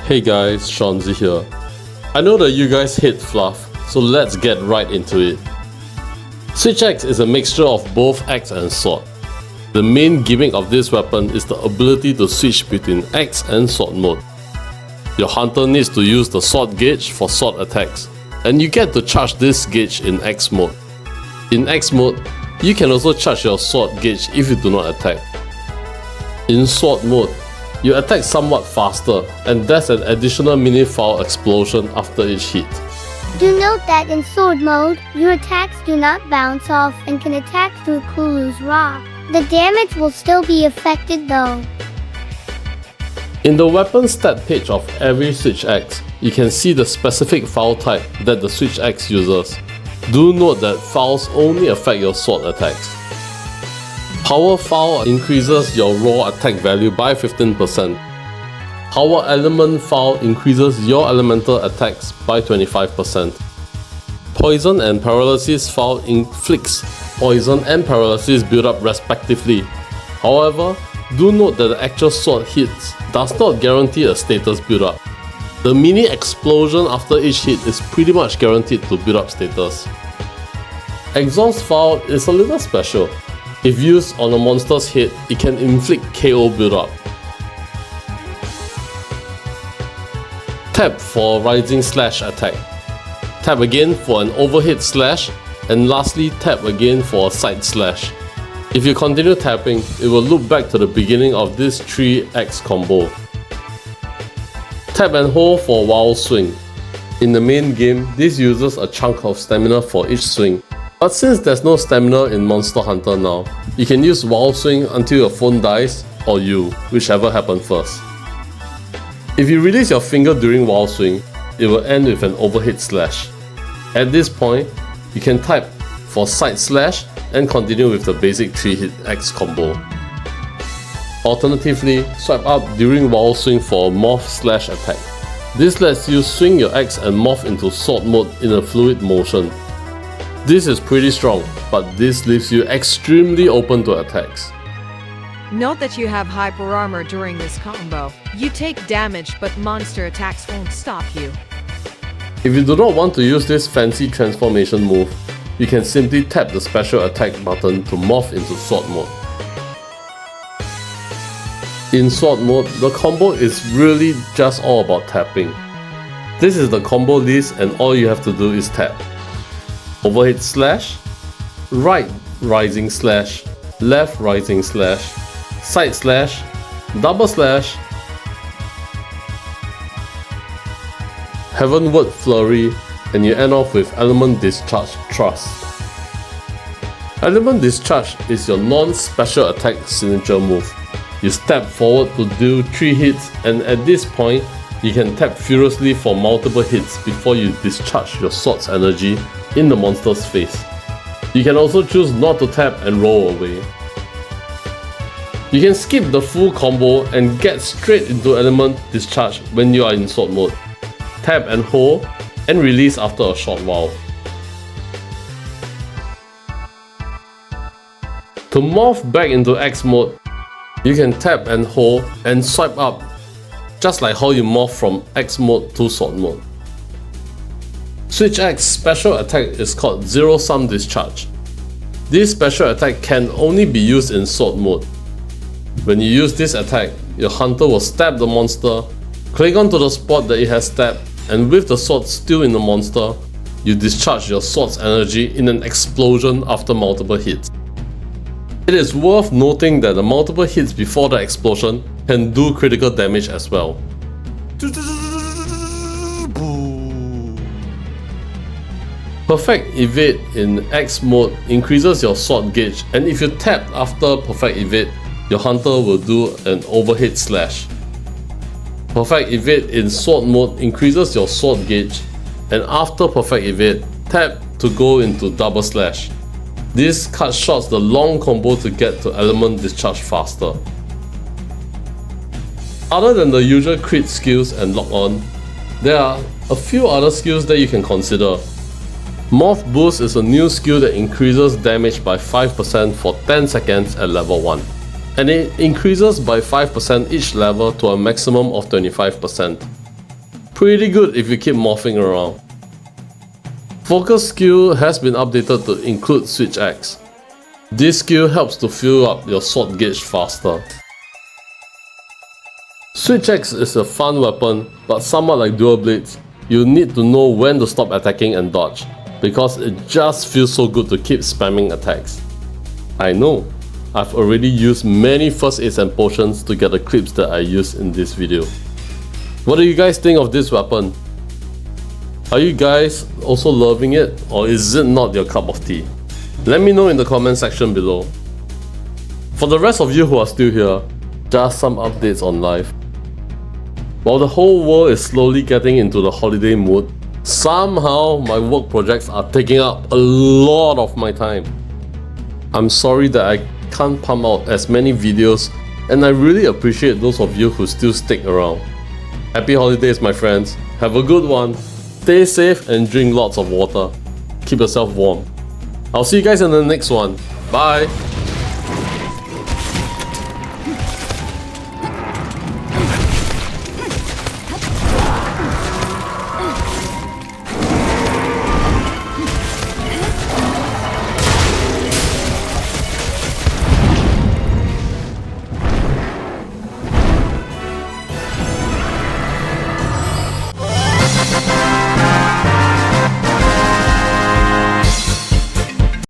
Hey guys, Seanzy here. I know that you guys hate fluff, so let's get right into it. Switch Axe is a mixture of both axe and sword. The main gimmick of this weapon is the ability to switch between axe and sword mode. Your hunter needs to use the sword gauge for sword attacks, and you get to charge this gauge in axe mode. In axe mode, you can also charge your sword gauge if you do not attack. In sword mode, you attack somewhat faster, and there's an additional mini foul explosion after each hit. Do note that in sword mode, your attacks do not bounce off and can attack through Kulu's rock. The damage will still be affected though. In the weapon stat page of every Switch Axe, you can see the specific foul type that the Switch Axe uses. Do note that fouls only affect your sword attacks. Power Foul increases your raw attack value by 15%. Power Element Foul increases your elemental attacks by 25%. Poison and Paralysis Foul inflicts poison and paralysis build-up respectively. However, do note that the actual sword hits does not guarantee a status build-up. The mini explosion after each hit is pretty much guaranteed to build up status. Exhaust Foul is a little special. If used on a monster's head, it can inflict KO build-up. Tap for Rising Slash attack. Tap again for an overhead slash, and lastly tap again for a side slash. If you continue tapping, it will loop back to the beginning of this 3x combo. Tap and hold for Wild Swing. In the main game, this uses a chunk of stamina for each swing. But since there's no stamina in Monster Hunter now, you can use Wild Swing until your phone dies, or you, whichever happened first. If you release your finger during Wild Swing, it will end with an overhead slash. At this point, you can type for side slash and continue with the basic 3-hit X combo. Alternatively, swipe up during Wild Swing for a morph slash attack. This lets you swing your axe and morph into sword mode in a fluid motion. This is pretty strong, but this leaves you extremely open to attacks. Note that you have hyper armor during this combo. You take damage, but monster attacks won't stop you. If you do not want to use this fancy transformation move, you can simply tap the special attack button to morph into sword mode. In sword mode, the combo is really just all about tapping. This is the combo list and all you have to do is tap. Overhead slash, right rising slash, left rising slash, side slash, double slash, heavenward flurry, and you end off with Element Discharge Thrust. Element Discharge is your non-special attack signature move. You step forward to do 3 hits, and at this point, you can tap furiously for multiple hits before you discharge your sword's energy in the monster's face. You can also choose not to tap and roll away. You can skip the full combo and get straight into Element Discharge when you are in sword mode. Tap and hold, and release after a short while. To morph back into X mode, you can tap and hold and swipe up, just like how you morph from X mode to sword mode. Switch Axe special attack is called Zero Sum Discharge. This special attack can only be used in sword mode. When you use this attack, your hunter will stab the monster, click onto the spot that it has stabbed, and with the sword still in the monster, you discharge your sword's energy in an explosion after multiple hits. It is worth noting that the multiple hits before the explosion can do critical damage as well. Perfect Evade in X mode increases your sword gauge, and if you tap after Perfect Evade, your hunter will do an overhead slash. Perfect Evade in sword mode increases your sword gauge, and after Perfect Evade, tap to go into double slash. This cuts short the long combo to get to Element Discharge faster. Other than the usual crit skills and lock on, there are a few other skills that you can consider. Morph Boost is a new skill that increases damage by 5% for 10 seconds at level 1. and it increases by 5% each level to a maximum of 25%. Pretty good if you keep morphing around. Focus skill has been updated to include Switch Axe. This skill helps to fill up your sword gauge faster. Switch Axe is a fun weapon, but somewhat like dual blades, you need to know when to stop attacking and dodge, because it just feels so good to keep spamming attacks. I know, I've already used many first aids and potions to get the clips that I used in this video. What do you guys think of this weapon? Are you guys also loving it, or is it not your cup of tea? Let me know in the comment section below. For the rest of you who are still here, just some updates on life. While the whole world is slowly getting into the holiday mood, somehow my work projects are taking up a lot of my time. I'm sorry that I can't pump out as many videos, and I really appreciate those of you who still stick around. Happy holidays, my friends. Have a good one. Stay safe and drink lots of water. Keep yourself warm. I'll see you guys in the next one. Bye!